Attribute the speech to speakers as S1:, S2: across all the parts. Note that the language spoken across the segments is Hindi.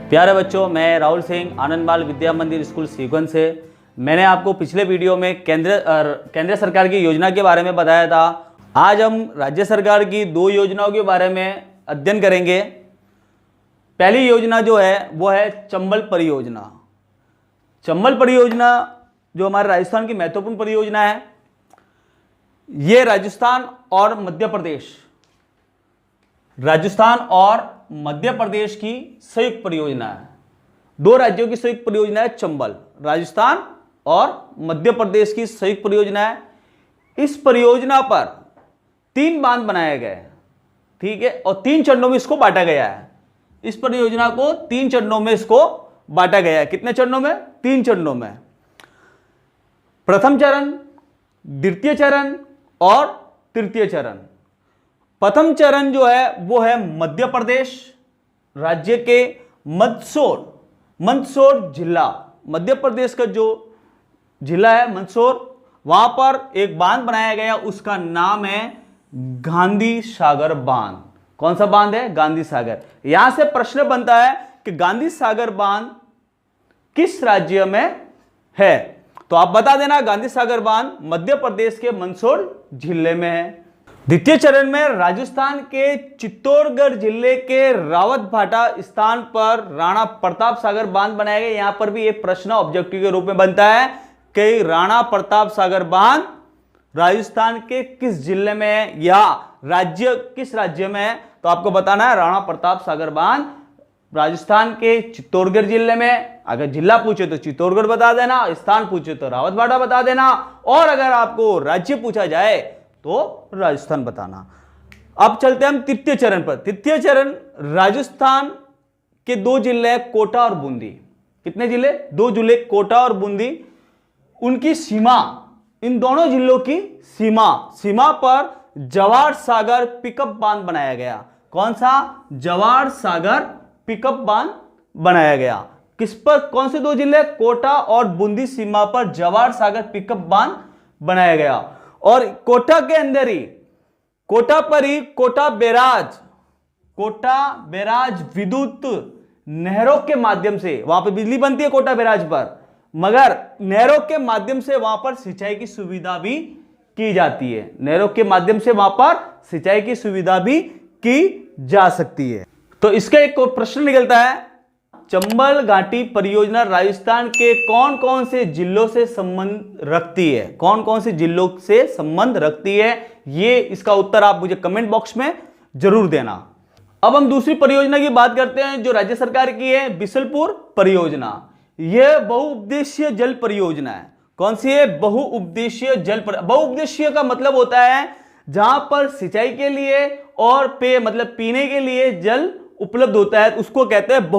S1: प्यारे बच्चों, मैं राहुल सिंह आनंद बाल विद्या मंदिर स्कूल सीक्वेंस से। मैंने आपको पिछले वीडियो में केंद्र सरकार की योजना के बारे में बताया था। आज हम राज्य सरकार की दो योजनाओं के बारे में अध्ययन करेंगे। पहली योजना जो है वो है चंबल परियोजना। चंबल परियोजना जो हमारे राजस्थान की महत्वपूर्ण परियोजना है, ये राजस्थान और मध्य प्रदेश की संयुक्त परियोजना है। दो राज्यों की संयुक्त परियोजना है चंबल, राजस्थान और मध्य प्रदेश की संयुक्त परियोजना है। इस परियोजना पर 3 बांध बनाए गए, ठीक है, और 3 चरणों में इसको बांटा गया है। इस परियोजना को 3 चरणों में इसको बांटा गया है। कितने चरणों में? 3 चरणों में। प्रथम चरण, द्वितीय चरण और तृतीय चरण। प्रथम चरण जो है वो है मध्य प्रदेश राज्य के मंदसौर जिला, मध्य प्रदेश का जो जिला है मंदसौर, वहां पर एक बांध बनाया गया, उसका नाम है गांधी सागर बांध। कौन सा बांध है? गांधी सागर। यहां से प्रश्न बनता है कि गांधी सागर बांध किस राज्य में है, तो आप बता देना गांधी सागर बांध मध्य प्रदेश के मंदसौर जिले में है। द्वितीय चरण में राजस्थान के चित्तौड़गढ़ जिले के रावतभाटा स्थान पर राणा प्रताप सागर बांध बनाया गया। यहां पर भी एक प्रश्न ऑब्जेक्टिव के रूप में बनता है कि राणा प्रताप सागर बांध राजस्थान के किस जिले में है या किस राज्य में है, तो आपको बताना है राणा प्रताप सागर बांध राजस्थान के चित्तौड़गढ़ जिले में। अगर जिला पूछे तो चित्तौड़गढ़ बता देना, स्थान पूछे तो रावतभाटा बता देना, और अगर आपको राज्य पूछा जाए तो राजस्थान बताना। अब चलते हैं हम तृतीय चरण पर। तृतीय चरण राजस्थान के 2 जिले हैं, कोटा और बूंदी। कितने जिले? 2 जिले, कोटा और बूंदी। उनकी सीमा, इन दोनों जिलों की सीमा पर जवाहर सागर पिकअप बांध बनाया गया। कौन सा? जवाहर सागर पिकअप बांध बनाया गया। किस पर? कौन से 2 जिले? कोटा और बूंदी सीमा पर जवाहर सागर पिकअप बांध बनाया गया। और कोटा के अंदर ही, कोटा पर ही कोटा बैराज विद्युत नहरों के माध्यम से, वहां पर बिजली बनती है कोटा बैराज पर, मगर नहरों के माध्यम से वहां पर सिंचाई की सुविधा भी की जाती है। नहरों के माध्यम से वहां पर सिंचाई की सुविधा भी की जा सकती है। तो इसका एक प्रश्न निकलता है, चंबल घाटी परियोजना राजस्थान के कौन कौन से जिलों से संबंध रखती है? कौन कौन से जिलों से संबंध रखती है? ये इसका उत्तर आप मुझे कमेंट बॉक्स में जरूर देना। अब हम दूसरी परियोजना की बात करते हैं जो राज्य सरकार की है, बिसलपुर परियोजना। यह बहुउद्देशीय जल परियोजना है। कौन सी है? बहुउद्देशीय बहुउद्देशीय का मतलब होता है जहां पर सिंचाई के लिए और पीने के लिए जल उपलब्ध होता है, उसको कहते हैं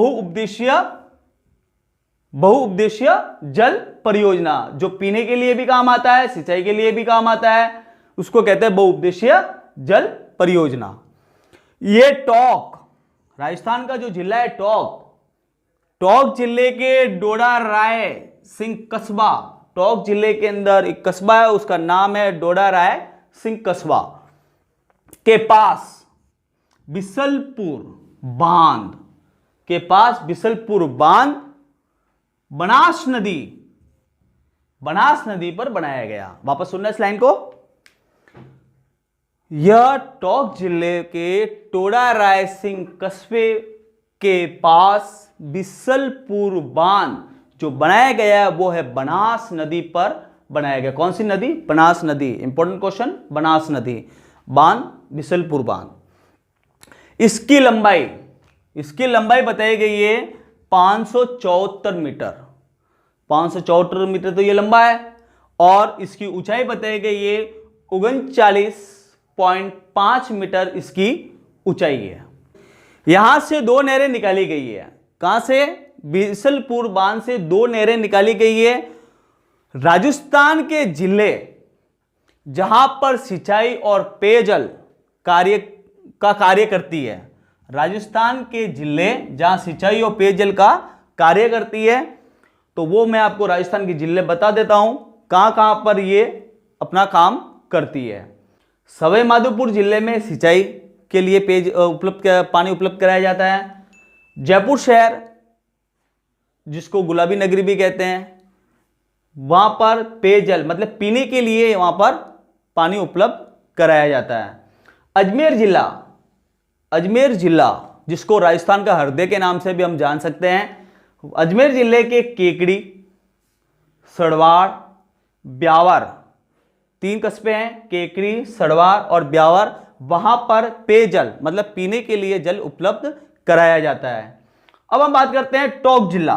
S1: बहुउद्देशीय जल परियोजना। जो पीने के लिए भी काम आता है, सिंचाई के लिए भी काम आता है, उसको कहते हैं बहुउद्देशीय जल परियोजना। ये टोंक, राजस्थान का जो जिला है टोंक जिले के डोडा राय सिंह कस्बा, टोंक जिले के अंदर एक कस्बा है, उसका नाम है डोडा राय सिंह कस्बा, के पास बिसलपुर बांध बनास नदी पर बनाया गया। वापस सुनना इस लाइन को। यह टोंक जिले के टोडा राय सिंह कस्बे के पास बिसलपुर बांध जो बनाया गया है वो है बनास नदी पर बनाया गया। कौन सी नदी? बनास नदी। इंपॉर्टेंट क्वेश्चन, बनास नदी बांध, बिसलपुर बांध। इसकी लंबाई बताई गई है 574 मीटर। 574 मीटर तो ये लंबा है, और इसकी ऊंचाई बताई गई है 39.5 मीटर इसकी ऊंचाई है। यहां से 2 नहरें निकाली गई है। कहां से? बिसलपुर बांध से 2 नहरें निकाली गई है। राजस्थान के जिले जहां पर सिंचाई और पेयजल कार्य करती है, राजस्थान के जिले जहां सिंचाई और पेयजल का कार्य करती है, तो वो मैं आपको राजस्थान के जिले बता देता हूं कहां कहां पर ये अपना काम करती है। सवाई माधोपुर जिले में सिंचाई के लिए पानी उपलब्ध कराया जाता है। जयपुर शहर जिसको गुलाबी नगरी भी कहते हैं, वहां पर पेयजल मतलब पीने के लिए वहां पर पानी उपलब्ध कराया जाता है। अजमेर जिला जिसको राजस्थान का हृदय के नाम से भी हम जान सकते हैं, अजमेर जिले के केकड़ी, सड़वाड़, ब्यावर, 3 कस्बे हैं, केकड़ी, सड़वाड़ और ब्यावर, वहां पर पेयजल मतलब पीने के लिए जल उपलब्ध कराया जाता है। अब हम बात करते हैं टोंक जिला,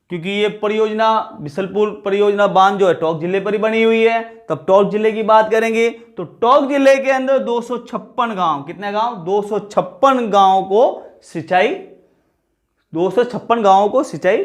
S1: क्योंकि ये परियोजना बिसलपुर परियोजना बांध जो है टोंक जिले पर ही बनी हुई है, तब टोंक जिले की बात करेंगे तो टोंक जिले के अंदर 256 गांव, कितने गांव? 256 गांवों को सिंचाई 256 गांवों को सिंचाई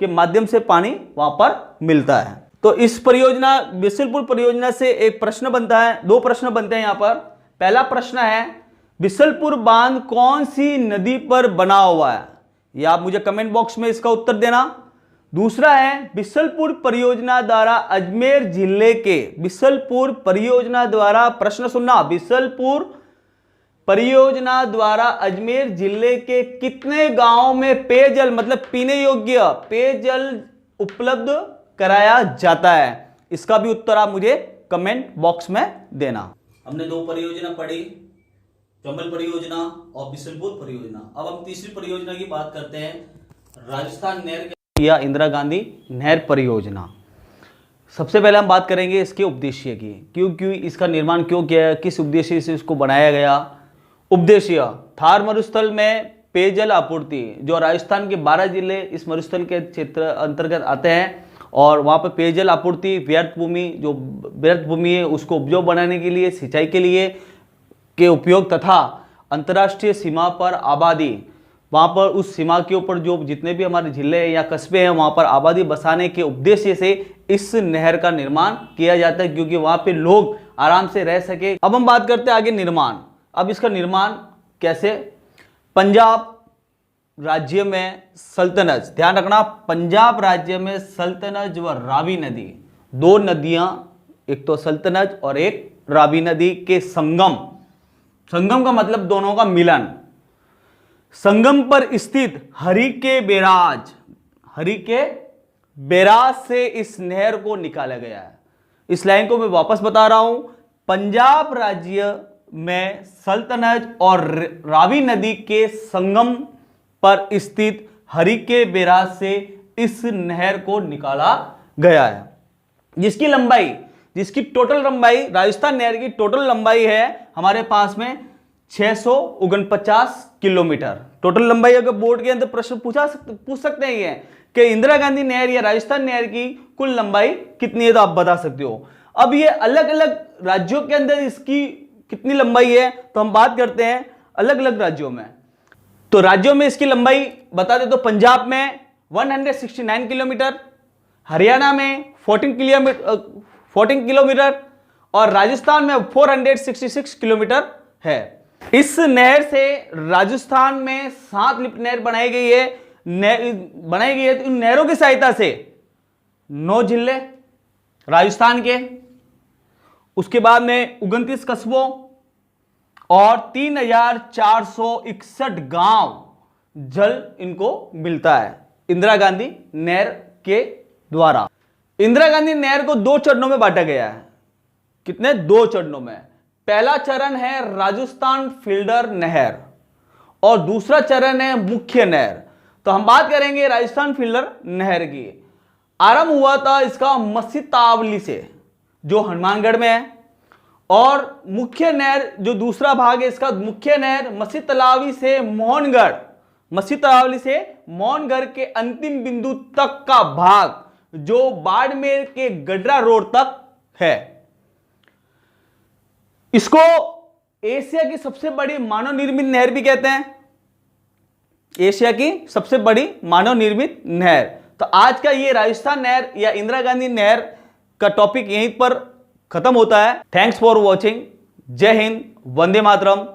S1: के माध्यम से पानी वहां पर मिलता है। तो इस परियोजना बिसलपुर परियोजना से एक प्रश्न बनता है, 2 प्रश्न बनते हैं यहां पर। पहला प्रश्न है बिसलपुर बांध कौन सी नदी पर बना हुआ है? ये आप मुझे कमेंट बॉक्स में इसका उत्तर देना। दूसरा है बिसलपुर परियोजना द्वारा अजमेर जिले के, बिसलपुर परियोजना द्वारा, प्रश्न सुनना, बिसलपुर परियोजना द्वारा अजमेर जिले के कितने गांवों में पेयजल मतलब पीने योग्य पेयजल उपलब्ध कराया जाता है? इसका भी उत्तर आप मुझे कमेंट बॉक्स में देना। हमने 2 परियोजना पढ़ी, चंबल परियोजना और बिसलपुर परियोजना। अब हम तीसरी परियोजना की बात करते हैं, राजस्थान नहर या इंदिरा गांधी नहर परियोजना। सबसे पहले हम बात करेंगे इसके उद्देश्य की, क्यों इसका निर्माण क्यों किया है, किस उद्देश्य से इसको बनाया गया। उद्देश्य, थार मरुस्थल में पेयजल आपूर्ति, जो राजस्थान के 12 जिले इस मरुस्थल के क्षेत्र अंतर्गत आते हैं और वहाँ पर पेयजल आपूर्ति, व्यर्थ भूमि, जो व्यर्थ भूमि है उसको उपजाऊ बनाने के लिए, सिंचाई के लिए के उपयोग तथा अंतर्राष्ट्रीय सीमा पर आबादी, वहाँ पर उस सीमा के ऊपर जो जितने भी हमारे जिले या कस्बे हैं वहाँ पर आबादी बसाने के उद्देश्य से इस नहर का निर्माण किया जाता है, क्योंकि वहाँ पे लोग आराम से रह सके। अब हम बात करते हैं आगे निर्माण। अब इसका निर्माण कैसे? पंजाब राज्य में सल्तनत, ध्यान रखना, पंजाब राज्य में सल्तनत व रावी नदी, 2 नदियां, एक तो सल्तनत और एक रावी नदी के संगम का मतलब दोनों का मिलन, संगम पर स्थित हरि के बैराज से इस नहर को निकाला गया है। इस लाइन को मैं वापस बता रहा हूं, पंजाब राज्य में सल्तनत और रावी नदी के संगम पर स्थित हरि के बैराज से इस नहर को निकाला गया है, जिसकी टोटल लंबाई, राजस्थान नहर की टोटल लंबाई है हमारे पास में 649 किलोमीटर। टोटल लंबाई अगर बोर्ड के अंदर प्रश्न पूछ सकते हैं ये कि इंदिरा गांधी नहर या राजस्थान नहर की कुल लंबाई कितनी है, तो आप बता सकते हो। अब ये अलग अलग राज्यों के अंदर इसकी कितनी लंबाई है, तो हम बात करते हैं अलग अलग राज्यों में। तो राज्यों में इसकी लंबाई बता दे तो पंजाब में 169 किलोमीटर, हरियाणा में 14 किलोमीटर और राजस्थान में 466 किलोमीटर है। इस नहर से राजस्थान में 7 लिफ्ट नहर बनाई गई है। तो इन नहरों की सहायता से 9 जिले राजस्थान के, उसके बाद में 29 कस्बों और 3461 गांव जल इनको मिलता है इंदिरा गांधी नहर के द्वारा। इंदिरा गांधी नहर को 2 चरणों में बांटा गया है। कितने? 2 चरणों में। पहला चरण है राजस्थान फीडर नहर और दूसरा चरण है मुख्य नहर। तो हम बात करेंगे राजस्थान फीडर नहर की। आरंभ हुआ था इसका मसीतावली से, जो हनुमानगढ़ में है, और मुख्य नहर जो दूसरा भाग है इसका, मुख्य नहर मसीतावली से मोहनगढ़ के अंतिम बिंदु तक का भाग जो बाड़मेर के गडरा रोड तक है। इसको एशिया की सबसे बड़ी मानव निर्मित नहर भी कहते हैं, एशिया की सबसे बड़ी मानव निर्मित नहर। तो आज का ये राजस्थान नहर या इंदिरा गांधी नहर का टॉपिक यहीं पर खत्म होता है। Thanks for watching. जय हिंद, वंदे मातरम।